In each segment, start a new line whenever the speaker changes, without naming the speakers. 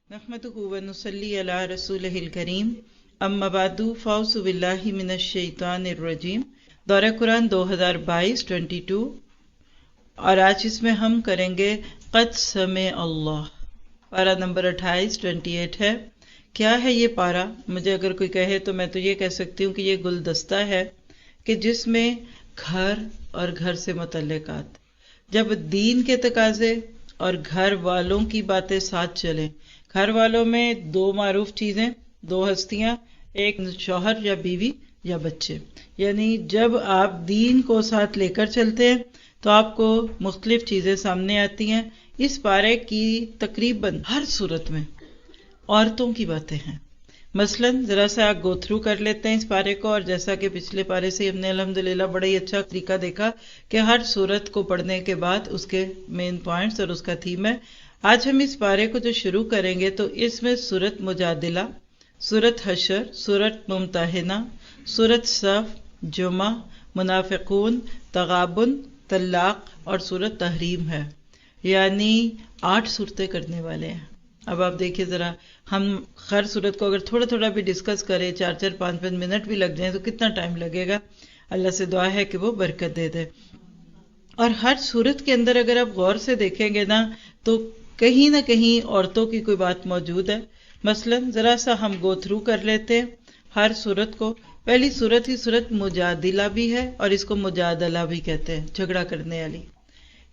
نحمدہ ونصلی علی رسولہ الکریم اما بعد فاعوذ باللہ من الشیطان الرجیم دورہ قرآن 2022 اور آج اس میں ہم کریں گے قد سمع اللہ، پارہ نمبر 28 ہے۔ کیا ہے یہ پارہ؟ مجھے اگر کوئی کہے تو میں تو یہ کہہ سکتی ہوں کہ یہ گلدستہ ہے کہ جس میں گھر اور گھر سے متعلقات، جب دین کے تقاضے اور گھر والوں کی باتیں ساتھ چلیں، گھر والوں میں دو معروف چیزیں، دو ہستیاں، ایک شوہر یا بیوی یا بچے، یعنی جب آپ دین کو ساتھ لے کر چلتے ہیں تو آپ کو مختلف چیزیں سامنے آتی ہیں۔ اس پارے کی تقریباً ہر صورت میں عورتوں کی باتیں ہیں۔ مثلاً ذرا سا آپ گو تھرو کر لیتے ہیں اس پارے کو، اور جیسا کہ پچھلے پارے سے ہم نے الحمدللہ بڑا ہی اچھا طریقہ دیکھا کہ ہر صورت کو پڑھنے کے بعد اس کے مین پوائنٹس اور اس کا تھیم ہے۔ آج ہم اس پارے کو جو شروع کریں گے تو اس میں سورۃ مجادلہ، سورۃ حشر، سورۃ ممتحنہ، سورۃ صف، جمعہ، منافقون، تغابن، طلاق اور سورۃ تحریم ہے، یعنی 8 صورتیں کرنے والے ہیں۔ اب آپ دیکھیے ذرا، ہم ہر صورت کو اگر تھوڑا تھوڑا بھی ڈسکس کریں، 4 5 منٹ بھی لگ جائیں تو کتنا ٹائم لگے گا۔ اللہ سے دعا ہے کہ وہ برکت دے دے۔ اور ہر صورت کے اندر اگر آپ غور سے دیکھیں گے نا تو کہیں نہ کہیں عورتوں کی کوئی بات موجود ہے۔ مثلاً ذرا سا ہم گو تھرو کر لیتے ہیں ہر صورت کو۔ پہلی صورت ہی صورت مجادلہ بھی ہے اور اس کو مجادلہ بھی کہتے ہیں، جھگڑا کرنے والی،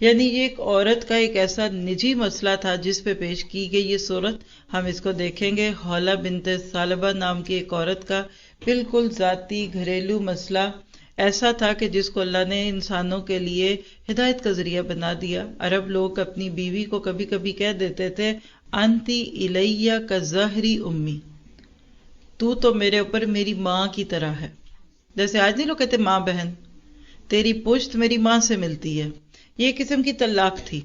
یعنی یہ ایک عورت کا ایک ایسا نجی مسئلہ تھا جس پہ پیش کی گئی یہ صورت۔ ہم اس کو دیکھیں گے۔ حولہ بنت ثعلبہ نام کی ایک عورت کا بالکل ذاتی گھریلو مسئلہ ایسا تھا کہ جس کو اللہ نے انسانوں کے لیے ہدایت کا ذریعہ بنا دیا۔ عرب لوگ اپنی بیوی کو کبھی کبھی کہہ دیتے تھے انتی الیہ کظہری امی، تو میرے اوپر میری ماں کی طرح ہے۔ جیسے آج نہیں لوگ کہتے ماں بہن، تیری پشت میری ماں سے ملتی ہے۔ یہ قسم کی طلاق تھی،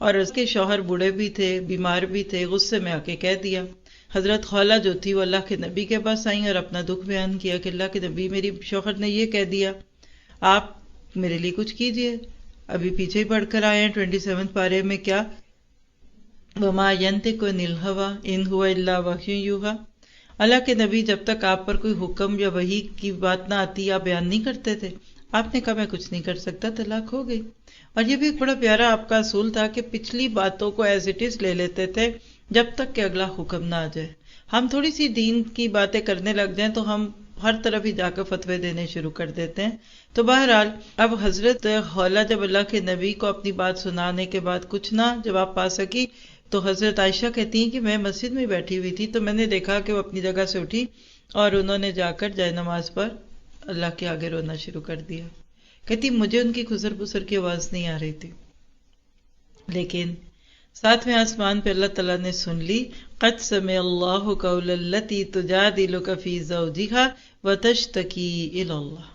اور اس کے شوہر بوڑھے بھی تھے، بیمار بھی تھے، غصے میں آ کے کہہ دیا۔ حضرت خولہ جو تھی وہ اللہ کے نبی کے پاس آئیں اور اپنا دکھ بیان کیا کہ اللہ کے نبی، میری شوہر نے یہ کہہ دیا، آپ میرے لیے کچھ کیجئے۔ ابھی پیچھے ہی پڑھ کر آئے ہیں 27 پارے میں، کیا وَمَا يَنْطِقُ عَنِ الْهَوَىٰ إِنْ هُوَ إِلَّا وَحْيٌ يُوحَىٰ۔ اللہ کے نبی جب تک آپ پر کوئی حکم یا وحی کی بات نہ آتی آپ بیان نہیں کرتے تھے۔ آپ نے کہا میں کچھ نہیں کر سکتا، طلاق ہو گئی۔ اور یہ بھی ایک بڑا پیارا آپ کا اصول تھا کہ پچھلی باتوں کو ایز اٹ از لے لیتے تھے جب تک کہ اگلا حکم نہ آ جائے۔ ہم تھوڑی سی دین کی باتیں کرنے لگ جائیں تو ہم ہر طرف ہی جا کر فتوے دینے شروع کر دیتے ہیں۔ تو بہرحال اب حضرت خولہ جب اللہ کے نبی کو اپنی بات سنانے کے بعد کچھ نہ جواب پا سکی تو حضرت عائشہ کہتی ہیں کہ میں مسجد میں بیٹھی ہوئی تھی تو میں نے دیکھا کہ وہ اپنی جگہ سے اٹھی اور انہوں نے جا کر جائے نماز پر اللہ کے آگے رونا شروع کر دیا۔ کہتی مجھے ان کی خسر پسر کی آواز نہیں آ رہی تھی، لیکن 7ویں آسمان پہ اللہ تعالیٰ نے سن لی، قد سمع اللہ قول التی تجادلک فی زوجہا وتشتکی الی اللہ۔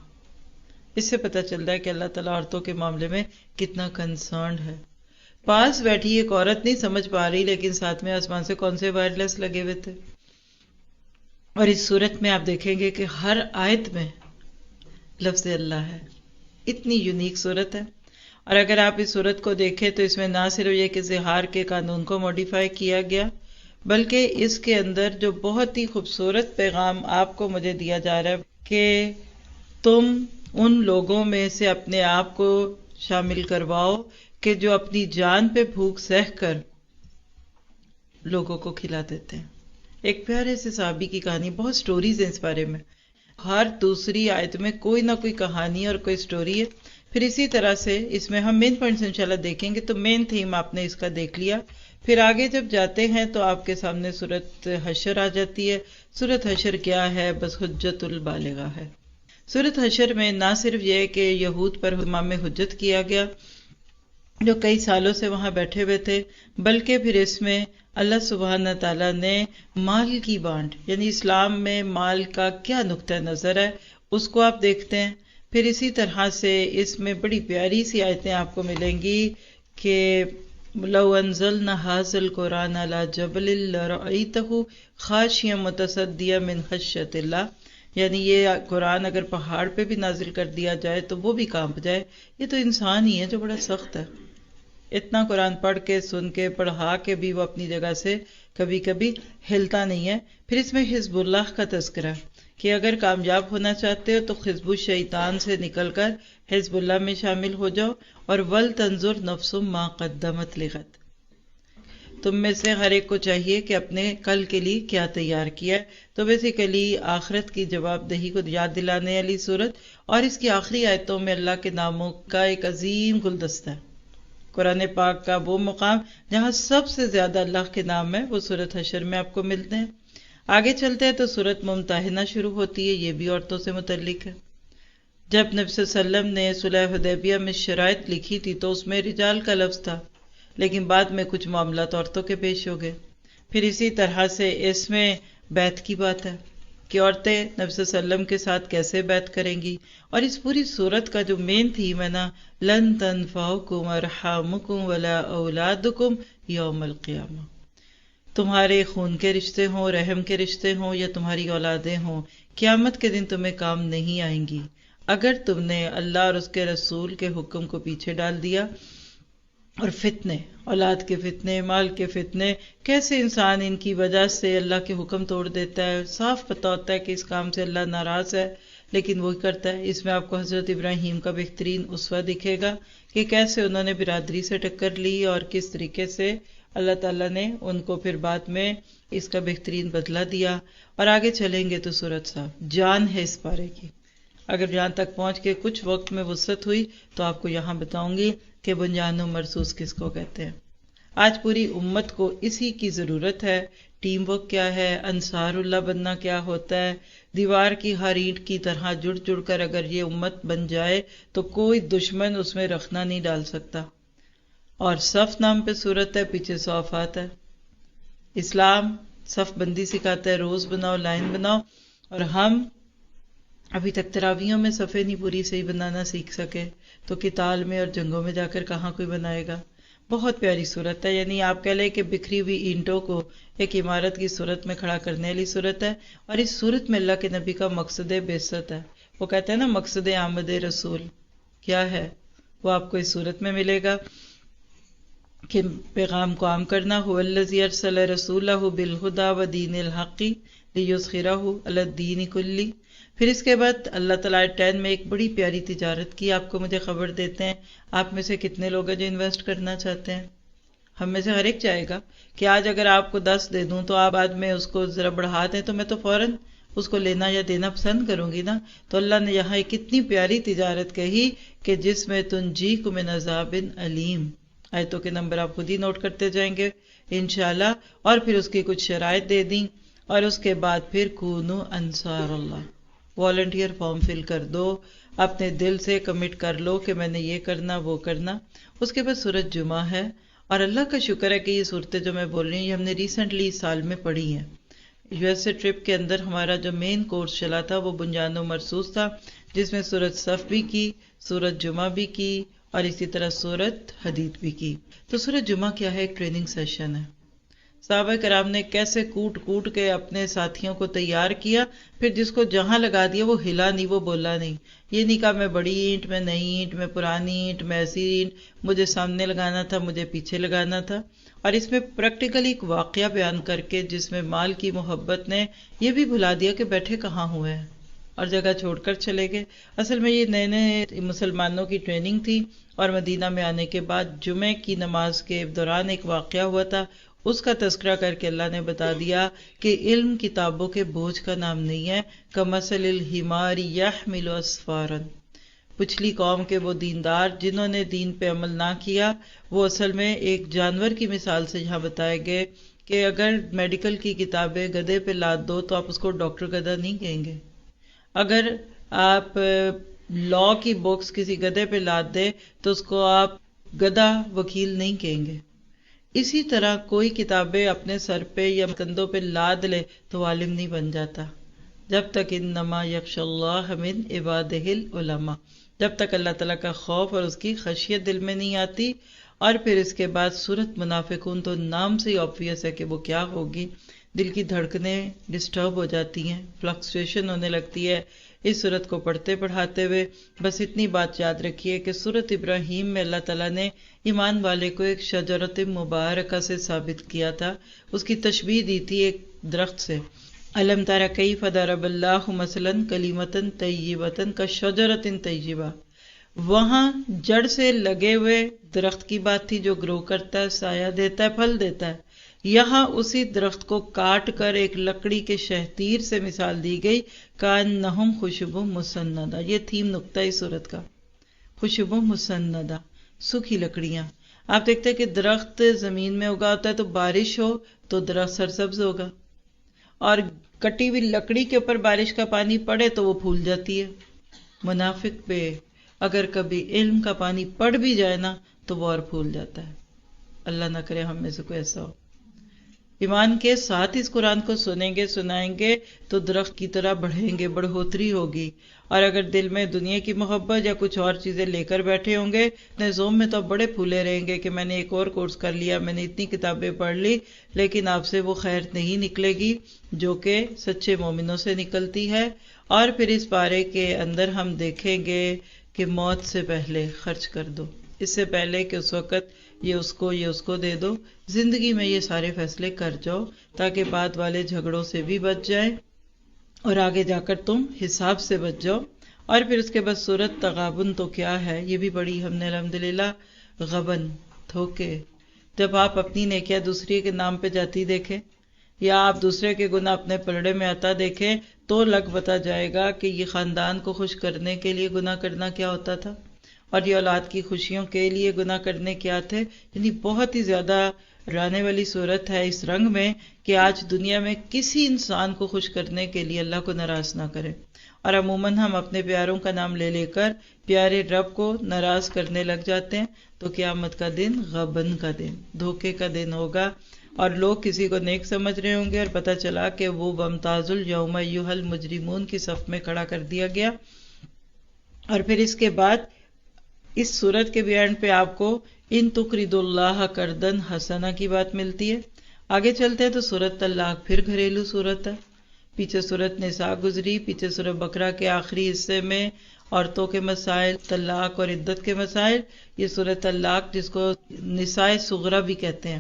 اس سے پتہ چلتا ہے کہ اللہ تعالیٰ عورتوں کے معاملے میں کتنا کنسرنڈ ہے۔ پاس بیٹھی ایک عورت نہیں سمجھ پا رہی، لیکن 7ویں آسمان سے کون سے وائرلیس لگے ہوئے تھے۔ اور اس صورت میں آپ دیکھیں گے کہ ہر آیت میں لفظ اللہ ہے، اتنی یونیک صورت ہے۔ اور اگر آپ اس صورت کو دیکھیں تو اس میں نہ صرف یہ کہ زہار کے قانون کو موڈیفائی کیا گیا، بلکہ اس کے اندر جو بہت ہی خوبصورت پیغام آپ کو مجھے دیا جا رہا ہے کہ تم ان لوگوں میں سے اپنے آپ کو شامل کرواؤ کہ جو اپنی جان پہ بھوک سہ کر لوگوں کو کھلا دیتے ہیں۔ ایک پیارے سے صحابی کی کہانی، بہت سٹوریز ہیں اس بارے میں، ہر دوسری آیت میں کوئی نہ کوئی کہانی اور کوئی سٹوری ہے۔ پھر اسی طرح سے اس میں ہم مین پوائنٹس انشاءاللہ دیکھیں گے، تو مین تھیم آپ نے اس کا دیکھ لیا۔ پھر آگے جب جاتے ہیں تو آپ کے سامنے سورۃ حشر آ جاتی ہے۔ سورۃ حشر کیا ہے؟ بس حجت البالغہ ہے۔ سورۃ حشر میں نہ صرف یہ کہ یہود پر امام حجت کیا گیا جو کئی سالوں سے وہاں بیٹھے ہوئے تھے، بلکہ پھر اس میں اللہ سبحانہ تعالیٰ نے مال کی بانٹ، یعنی اسلام میں مال کا کیا نقطہ نظر ہے، اس کو آپ دیکھتے ہیں۔ پھر اسی طرح سے اس میں بڑی پیاری سی آیتیں آپ کو ملیں گی کہ لو انزلنا هذا القرآن على جبل لرأيته خاشعا متصدعا من خشیۃ اللہ، یعنی یہ قرآن اگر پہاڑ پہ بھی نازل کر دیا جائے تو وہ بھی کانپ جائے۔ یہ تو انسان ہی ہے جو بڑا سخت ہے، اتنا قرآن پڑھ کے سن کے پڑھا کے بھی وہ اپنی جگہ سے کبھی کبھی ہلتا نہیں ہے۔ پھر اس میں حزب اللہ کا تذکرہ کہ اگر کامیاب ہونا چاہتے ہو تو حزب الشیطان سے نکل کر حزب اللہ میں شامل ہو جاؤ، اور ول تنظر نفس ما قدمت لغد، تم میں سے ہر ایک کو چاہیے کہ اپنے کل کے لیے کیا تیار کیا ہے۔ تو بیسیکلی آخرت کی جواب دہی کو یاد دلانے والی صورت، اور اس کی آخری آیتوں میں اللہ کے ناموں کا ایک عظیم گلدستہ ہے۔ قرآن پاک کا وہ مقام جہاں سب سے زیادہ اللہ کے نام ہے وہ سورۃ حشر میں آپ کو ملتے ہیں۔ آگے چلتے ہیں تو سورۃ ممتحنہ شروع ہوتی ہے، یہ بھی عورتوں سے متعلق ہے۔ جب نبی صلی اللہ علیہ وسلم نے صلح حدیبیہ میں شرائط لکھی تھی تو اس میں رجال کا لفظ تھا، لیکن بعد میں کچھ معاملات عورتوں کے پیش ہو گئے۔ پھر اسی طرح سے اس میں بیعت کی بات ہے کہ عورتیں نبی صلی اللہ علیہ وسلم کے ساتھ کیسے بیعت کریں گی، اور اس پوری صورت کا جو مین تھیم ہے نا، لن تنفعکم ارحامکم ولا اولادکم یوم القیامہ، تمہارے خون کے رشتے ہوں، رحم کے رشتے ہوں، یا تمہاری اولادیں ہوں، قیامت کے دن تمہیں کام نہیں آئیں گی اگر تم نے اللہ اور اس کے رسول کے حکم کو پیچھے ڈال دیا۔ اور فتنے، اولاد کے فتنے، مال کے فتنے، کیسے انسان ان کی وجہ سے اللہ کے حکم توڑ دیتا ہے، صاف پتہ ہوتا ہے کہ اس کام سے اللہ ناراض ہے لیکن وہی کرتا ہے۔ اس میں آپ کو حضرت ابراہیم کا بہترین اسوہ دکھے گا کہ کیسے انہوں نے برادری سے ٹکر لی اور کس طریقے سے اللہ تعالیٰ نے ان کو پھر بعد میں اس کا بہترین بدلہ دیا۔ اور آگے چلیں گے تو سورت صاحب جان ہے اس پارے کی، اگر جان تک پہنچ کے کچھ وقت میں وسعت ہوئی تو آپ کو یہاں بتاؤں گی کہ بنیان و مرصوص کس کو کہتے ہیں۔ آج پوری امت کو اسی کی ضرورت ہے۔ ٹیم ورک کیا ہے، انصار اللہ بننا کیا ہوتا ہے، دیوار کی ہر اینٹ کی طرح جڑ جڑ کر اگر یہ امت بن جائے تو کوئی دشمن اس میں رخنہ نہیں ڈال سکتا۔ اور صف نام پہ صورت ہے، پیچھے صفات ہے۔ اسلام صف بندی سکھاتا ہے، روز بناؤ، لائن بناؤ، اور ہم ابھی تک تراویحوں میں صفیں نہیں پوری صحیح بنانا سیکھ سکے تو قتال میں اور جنگوں میں جا کر کہاں کوئی بنائے گا۔ بہت پیاری صورت ہے، یعنی آپ کہہ لیں کہ بکھری ہوئی اینٹوں کو ایک عمارت کی صورت میں کھڑا کرنے والی صورت ہے۔ اور اس صورت میں اللہ کے نبی کا مقصد بعثت ہے۔ وہ کہتے ہیں نا مقصد آمد رسول کیا ہے، وہ آپ کو اس صورت میں ملے گا کہ پیغام کو عام کرنا، هو الذی ارسل رسولہ بالہدی ودین الحق لیظہرہ علی الدین کلہ۔ پھر اس کے بعد اللہ تعالیٰ 10 میں ایک بڑی پیاری تجارت کی آپ کو مجھے خبر دیتے ہیں۔ آپ میں سے کتنے لوگ ہیں جو انویسٹ کرنا چاہتے ہیں؟ ہم میں سے ہر ایک چاہے گا کہ آج اگر آپ کو 10 دے دوں تو آپ بعد میں اس کو ذرا بڑھا دیں تو میں تو فوراً اس کو لینا یا دینا پسند کروں گی نا۔ تو اللہ نے یہاں ایک اتنی پیاری تجارت کہی کہ جس میں تنجیکم من عذاب علیم، آیتوں کے نمبر آپ خود ہی نوٹ کرتے جائیں گے انشاءاللہ۔ اور پھر اس کی کچھ شرائط دے دیں، اور اس کے بعد پھر کونوا انصار اللہ، والنٹیئر فارم فل کر دو، اپنے دل سے کمٹ کر لو کہ میں نے یہ کرنا وہ کرنا۔ اس کے بعد سورۃ جمعہ ہے، اور اللہ کا شکر ہے کہ یہ صورتیں جو میں بول رہی ہوں یہ ہم نے ریسنٹلی اس سال میں پڑھی ہیں۔ یو ایس اے ٹرپ کے اندر ہمارا جو مین کورس چلا تھا وہ بنیان و مرصوص تھا، جس میں سورۃ صف بھی کی، سورۃ جمعہ بھی کی، اور اسی طرح سورۃ حدید بھی کی۔ تو سورۃ جمعہ کیا ہے؟ ایک ٹریننگ سیشن ہے۔ صحابہ کرام نے کیسے کوٹ کوٹ کے اپنے ساتھیوں کو تیار کیا، پھر جس کو جہاں لگا دیا وہ ہلا نہیں، وہ بولا نہیں، یہ نہیں کہا میں بڑی اینٹ، میں نئی اینٹ، میں پرانی اینٹ، میں ایسی اینٹ، مجھے سامنے لگانا تھا، مجھے پیچھے لگانا تھا۔ اور اس میں پریکٹیکلی ایک واقعہ بیان کر کے جس میں مال کی محبت نے یہ بھی بھلا دیا کہ بیٹھے کہاں ہوئے ہیں، اور جگہ چھوڑ کر چلے گئے۔ اصل میں یہ نئے نئے مسلمانوں کی ٹریننگ تھی، اور مدینہ میں آنے کے بعد جمعے کی نماز کے دوران ایک واقعہ ہوا تھا، اس کا تذکرہ کر کے اللہ نے بتا دیا کہ علم کتابوں کے بوجھ کا نام نہیں ہے، کمثل الحمار یحمل اسفارا۔ پچھلی قوم کے وہ دیندار جنہوں نے دین پہ عمل نہ کیا، وہ اصل میں ایک جانور کی مثال سے یہاں بتائے گئے کہ اگر میڈیکل کی کتابیں گدھے پہ لاد دو تو آپ اس کو ڈاکٹر گدھا نہیں کہیں گے، اگر آپ لاء کی بکس کسی گدھے پہ لاد دے تو اس کو آپ گدھا وکیل نہیں کہیں گے۔ اسی طرح کوئی کتابیں اپنے سر پہ یا کندھوں پہ لاد لے تو عالم نہیں بن جاتا، جب تک انما یخشی اللہ من عبادہ العلماء، جب تک اللہ تعالیٰ کا خوف اور اس کی خشیت دل میں نہیں آتی۔ اور پھر اس کے بعد سورۃ منافقون تو نام سے ہی آبویس ہے کہ وہ کیا ہوگی۔ دل کی دھڑکنیں ڈسٹرب ہو جاتی ہیں، فلکچویشن ہونے لگتی ہے اس صورت کو پڑھتے پڑھاتے ہوئے۔ بس اتنی بات یاد رکھیے کہ سورۃ ابراہیم میں اللہ تعالیٰ نے ایمان والے کو ایک شجرۃ مبارکہ سے ثابت کیا تھا، اس کی تشبیہ دی تھی ایک درخت سے۔ الم تر کیف ضرب اللہ مثلا کلمۃ طیبۃ کشجرۃ طیبہ، وہاں جڑ سے لگے ہوئے درخت کی بات تھی جو گرو کرتا ہے، سایہ دیتا ہے، پھل دیتا ہے۔ یہاں اسی درخت کو کاٹ کر ایک لکڑی کے شہتیر سے مثال دی گئی، کأنہم خشب مسندہ۔ یہ تھیم نقطہ اس صورت کا، خشب مسندہ، سوکھی لکڑیاں۔ آپ دیکھتے ہیں کہ درخت زمین میں اگا ہوتا ہے تو بارش ہو تو درخت سرسبز ہوگا، اور کٹی ہوئی لکڑی کے اوپر بارش کا پانی پڑے تو وہ پھول جاتی ہے۔ منافق پہ اگر کبھی علم کا پانی پڑ بھی جائے نا تو وہ اور پھول جاتا ہے۔ اللہ نہ کرے ہم میں سے کوئی ایسا ہو۔ ایمان کے ساتھ اس قرآن کو سنیں گے، سنائیں گے تو درخت کی طرح بڑھیں گے، بڑھوتری ہوگی۔ اور اگر دل میں دنیا کی محبت یا کچھ اور چیزیں لے کر بیٹھے ہوں گے، اپنے زوم میں تو بڑے پھولے رہیں گے کہ میں نے ایک اور کورس کر لیا، میں نے اتنی کتابیں پڑھ لی، لیکن آپ سے وہ خیر نہیں نکلے گی جو کہ سچے مومنوں سے نکلتی ہے۔ اور پھر اس بارے کے اندر ہم دیکھیں گے کہ موت سے پہلے خرچ کر دو، اس سے پہلے کہ اس وقت یہ اس کو دے دو۔ زندگی میں یہ سارے فیصلے کر جاؤ تاکہ بعد والے جھگڑوں سے بھی بچ جائیں اور آگے جا کر تم حساب سے بچ جاؤ۔ اور پھر اس کے بعد سورۃ تغابن تو کیا ہے، یہ بھی پڑھی ہم نے الحمدللہ۔ غبن، دھوکے، جب آپ اپنی نیکیاں دوسری کے نام پہ جاتی دیکھیں یا آپ دوسرے کے گناہ اپنے پلڑے میں آتا دیکھیں تو لگ بتا جائے گا کہ یہ خاندان کو خوش کرنے کے لیے گناہ کرنا کیا ہوتا تھا، اور یہ اولاد کی خوشیوں کے لیے گناہ کرنے کیا تھے۔ یعنی بہت ہی زیادہ ڈرانے والی صورت ہے اس رنگ میں کہ آج دنیا میں کسی انسان کو خوش کرنے کے لیے اللہ کو ناراض نہ کرے، اور عموماً ہم اپنے پیاروں کا نام لے لے کر پیارے رب کو ناراض کرنے لگ جاتے ہیں، تو قیامت کا دن غبن کا دن، دھوکے کا دن ہوگا، اور لوگ کسی کو نیک سمجھ رہے ہوں گے اور پتہ چلا کہ وہ بمتاز الیوم ایھا المجرمون کی صف میں کھڑا کر دیا گیا۔ اور پھر اس کے بعد اس صورت کے بھی اینڈ پہ آپ کو ان تقرضوا اللہ قرضا حسنا کی بات ملتی ہے۔ آگے چلتے ہیں تو سورۃ طلاق پھر گھریلو صورت ہے، پیچھے سورۃ نساء گزری، پیچھے سورۃ بقرہ کے آخری حصے میں عورتوں کے مسائل، طلاق اور عدت کے مسائل۔ یہ سورۃ طلاق جس کو نساء صغرا بھی کہتے ہیں،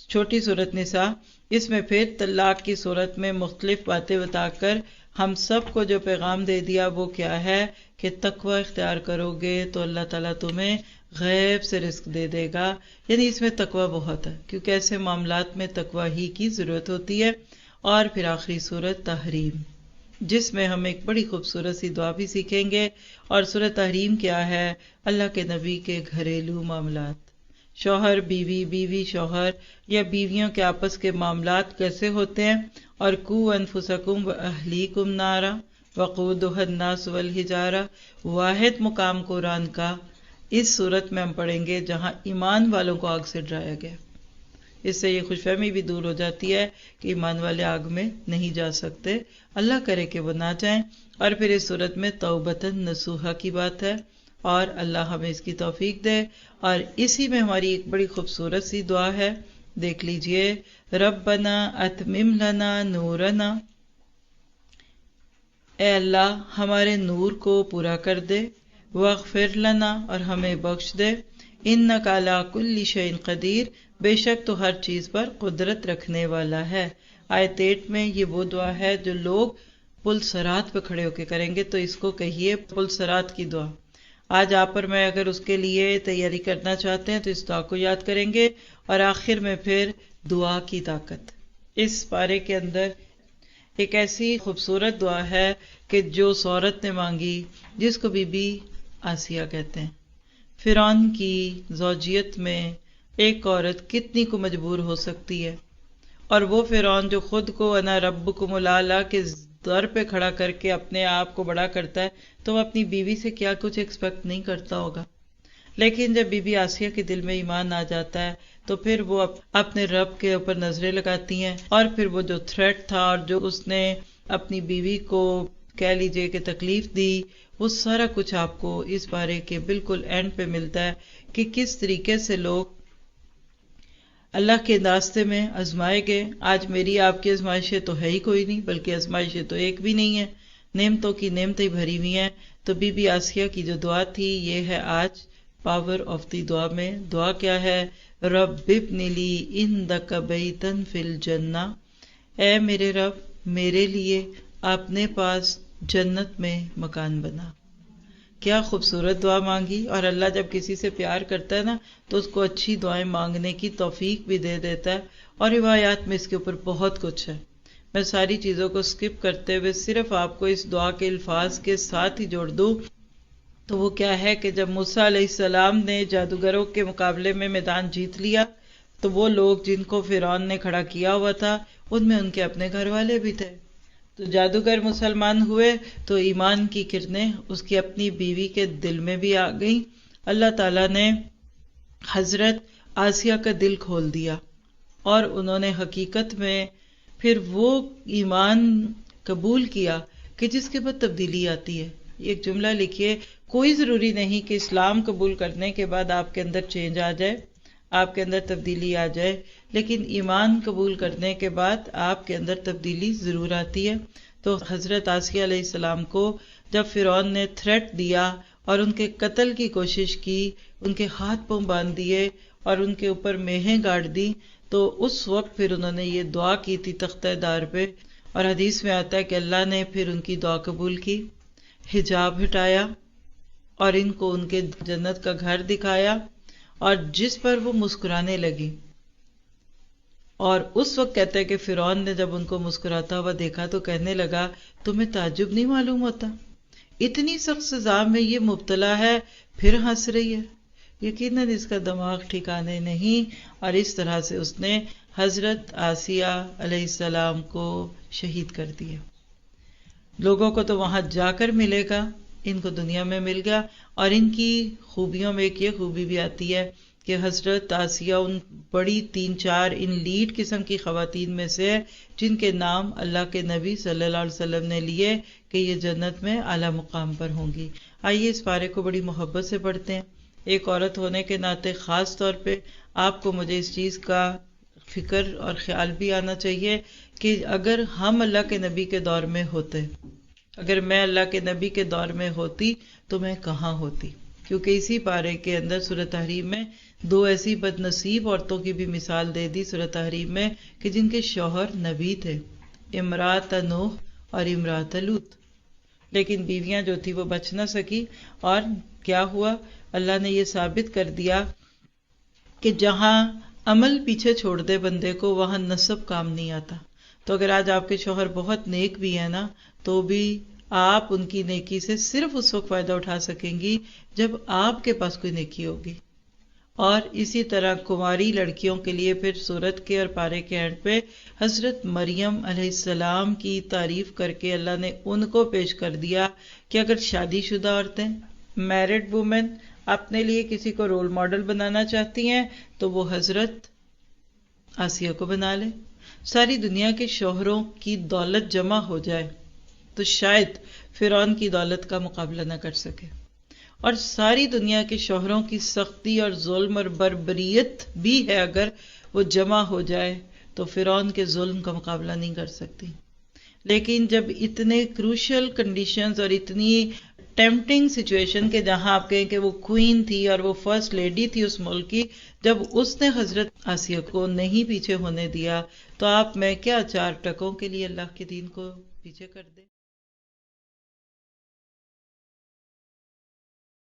چھوٹی سورۃ نساء، اس میں پھر طلاق کی صورت میں مختلف باتیں بتا کر ہم سب کو جو پیغام دے دیا وہ کیا ہے کہ تقوی اختیار کرو گے تو اللہ تعالیٰ تمہیں غیب سے رزق دے دے گا۔ یعنی اس میں تقوی بہت ہے، کیونکہ ایسے معاملات میں تقوی ہی کی ضرورت ہوتی ہے۔ اور پھر آخری سورۃ تحریم، جس میں ہم ایک بڑی خوبصورت سی دعا بھی سیکھیں گے۔ اور سورۃ تحریم کیا ہے؟ اللہ کے نبی کے گھریلو معاملات، شوہر بیوی، بیوی شوہر، یا بیویوں کے آپس کے معاملات کیسے ہوتے ہیں۔ اور قوا انفسکم واہلیکم نارا وقودھا الناس والحجارہ، واحد مقام قرآن کا اس صورت میں ہم پڑھیں گے جہاں ایمان والوں کو آگ سے ڈرایا گیا۔ اس سے یہ خوش فہمی بھی دور ہو جاتی ہے کہ ایمان والے آگ میں نہیں جا سکتے، اللہ کرے کہ وہ نہ جائیں۔ اور پھر اس صورت میں توبۃ نصوحہ کی بات ہے، اور اللہ ہمیں اس کی توفیق دے۔ اور اسی میں ہماری ایک بڑی خوبصورت سی دعا ہے، دیکھ لیجئے، ربنا اتمم لنا نورنا، اے اللہ ہمارے نور کو پورا کر دے، واغفر لنا، اور ہمیں بخش دے، انک علی کل شیء قدیر، بے شک تو ہر چیز پر قدرت رکھنے والا ہے۔ آیت 8 میں یہ وہ دعا ہے جو لوگ پل صراط پہ کھڑے ہو کے کریں گے، تو اس کو کہیے پل صراط کی دعا۔ آج آپ اور میں اگر اس کے لیے تیاری کرنا چاہتے ہیں تو اس دعا کو یاد کریں گے۔ اور آخر میں پھر دعا کی طاقت، اس پارے کے اندر ایک ایسی خوبصورت دعا ہے کہ جو عورت نے مانگی، جس کو بی بی آسیہ کہتے ہیں۔ فرعون کی زوجیت میں ایک عورت کتنی کو مجبور ہو سکتی ہے، اور وہ فرعون جو خود کو انا ربکم الاعلی کے در پہ کھڑا کر کے اپنے آپ کو بڑا کرتا ہے، تو وہ اپنی بیوی سے کیا کچھ ایکسپیکٹ نہیں کرتا ہوگا۔ لیکن جب بی بی آسیہ کے دل میں ایمان آ جاتا ہے تو پھر وہ اپنے رب کے اوپر نظریں لگاتی ہیں، اور پھر وہ جو تھریٹ تھا اور جو اس نے اپنی بیوی کو کہہ لیجئے کہ تکلیف دی، وہ سارا کچھ آپ کو اس بارے کے بالکل اینڈ پہ ملتا ہے کہ کس طریقے سے لوگ اللہ کے راستے میں آزمائے گئے. آج میری آپ کی آزمائشیں تو ہے ہی کوئی نہیں، بلکہ آزمائشیں تو ایک بھی نہیں ہے، نعمتوں کی نعمتیں بھری ہوئی ہیں. تو بی بی آسیہ کی جو دعا تھی یہ ہے آج پاور آف دی دعا میں. دعا کیا ہے؟ رب ابن لی عندک بیتا فی الجنہ، اے میرے رب میرے لیے اپنے پاس جنت میں مکان بنا. کیا خوبصورت دعا مانگی. اور اللہ جب کسی سے پیار کرتا ہے نا تو اس کو اچھی دعائیں مانگنے کی توفیق بھی دے دیتا ہے. اور روایات میں اس کے اوپر بہت کچھ ہے. میں ساری چیزوں کو سکپ کرتے ہوئے صرف آپ کو اس دعا کے الفاظ کے ساتھ ہی جوڑ دوں تو وہ کیا ہے کہ جب موسیٰ علیہ السلام نے جادوگروں کے مقابلے میں میدان جیت لیا تو وہ لوگ جن کو فرعون نے کھڑا کیا ہوا تھا ان میں ان کے اپنے گھر والے بھی تھے. تو جادوگر مسلمان ہوئے تو ایمان کی کرنیں اس کی اپنی بیوی کے دل میں بھی آ گئیں. اللہ تعالیٰ نے حضرت آسیہ کا دل کھول دیا اور انہوں نے حقیقت میں پھر وہ ایمان قبول کیا کہ جس کے بعد تبدیلی آتی ہے. ایک جملہ لکھیے، کوئی ضروری نہیں کہ اسلام قبول کرنے کے بعد آپ کے اندر چینج آ جائے، آپ کے اندر تبدیلی آ جائے، لیکن ایمان قبول کرنے کے بعد آپ کے اندر تبدیلی ضرور آتی ہے. تو حضرت آسیہ علیہ السلام کو جب فرعون نے تھریٹ دیا اور ان کے قتل کی کوشش کی، ان کے ہاتھ پاؤں باندھ دیے اور ان کے اوپر میہیں گاڑ دی، تو اس وقت پھر انہوں نے یہ دعا کی تھی تختہ دار پہ. اور حدیث میں آتا ہے کہ اللہ نے پھر ان کی دعا قبول کی، حجاب ہٹایا اور ان کو ان کے جنت کا گھر دکھایا اور جس پر وہ مسکرانے لگی. اور اس وقت کہتے ہیں کہ فرعون نے جب ان کو مسکراتا ہوا دیکھا تو کہنے لگا تمہیں تعجب نہیں معلوم ہوتا، اتنی سخت سزا میں یہ مبتلا ہے پھر ہنس رہی ہے. یقیناً اس کا دماغ ٹھکانے نہیں. اور اس طرح سے اس نے حضرت آسیہ علیہ السلام کو شہید کر دیا. لوگوں کو تو وہاں جا کر ملے گا، ان کو دنیا میں مل گیا. اور ان کی خوبیوں میں ایک یہ خوبی بھی آتی ہے کہ حضرت آسیہ ان بڑی 3-4 ان لیڈ قسم کی خواتین میں سے جن کے نام اللہ کے نبی صلی اللہ علیہ وسلم نے لیے کہ یہ جنت میں اعلیٰ مقام پر ہوں گی. آئیے اس پارے کو بڑی محبت سے پڑھتے ہیں. ایک عورت ہونے کے ناطے خاص طور پہ آپ کو مجھے اس چیز کا فکر اور خیال بھی آنا چاہیے کہ اگر ہم اللہ کے نبی کے دور میں ہوتے، اگر میں اللہ کے نبی کے دور میں ہوتی تو میں کہاں ہوتی. کیونکہ اسی پارے کے اندر سورہ تحریم میں 2 ایسی بد نصیب عورتوں کی بھی مثال دے دی سورہ تحریم میں کہ جن کے شوہر نبی تھے، امرات نوح اور امرات لوط، لیکن بیویاں جو تھی وہ بچ نہ سکی. اور کیا ہوا؟ اللہ نے یہ ثابت کر دیا کہ جہاں عمل پیچھے چھوڑ دے بندے کو وہاں نسب کام نہیں آتا. تو اگر آج آپ کے شوہر بہت نیک بھی ہیں نا تو بھی آپ ان کی نیکی سے صرف اس وقت فائدہ اٹھا سکیں گی جب آپ کے پاس کوئی نیکی ہوگی. اور اسی طرح کنواری لڑکیوں کے لیے پھر سورت کے اور پارے کے اینڈ پہ حضرت مریم علیہ السلام کی تعریف کر کے اللہ نے ان کو پیش کر دیا کہ اگر شادی شدہ عورتیں، میرڈ وومن اپنے لیے کسی کو رول ماڈل بنانا چاہتی ہیں تو وہ حضرت آسیہ کو بنا لے. ساری دنیا کے شوہروں کی دولت جمع ہو جائے تو شاید فرعون کی دولت کا مقابلہ نہ کر سکے، اور ساری دنیا کے شوہروں کی سختی اور ظلم اور بربریت بھی ہے اگر وہ جمع ہو جائے تو فرعون کے ظلم کا مقابلہ نہیں کر سکتی. لیکن جب اتنے کروشل کنڈیشنز اور اتنی ٹیمپٹنگ سچویشن کے جہاں آپ کہیں کہ وہ کوئین تھی اور وہ فرسٹ لیڈی تھی اس ملک کی، جب اس نے حضرت آسیہ کو نہیں پیچھے ہونے دیا تو آپ میں کیا 4 ٹکوں کے لیے اللہ کے دین کو پیچھے کر دیں.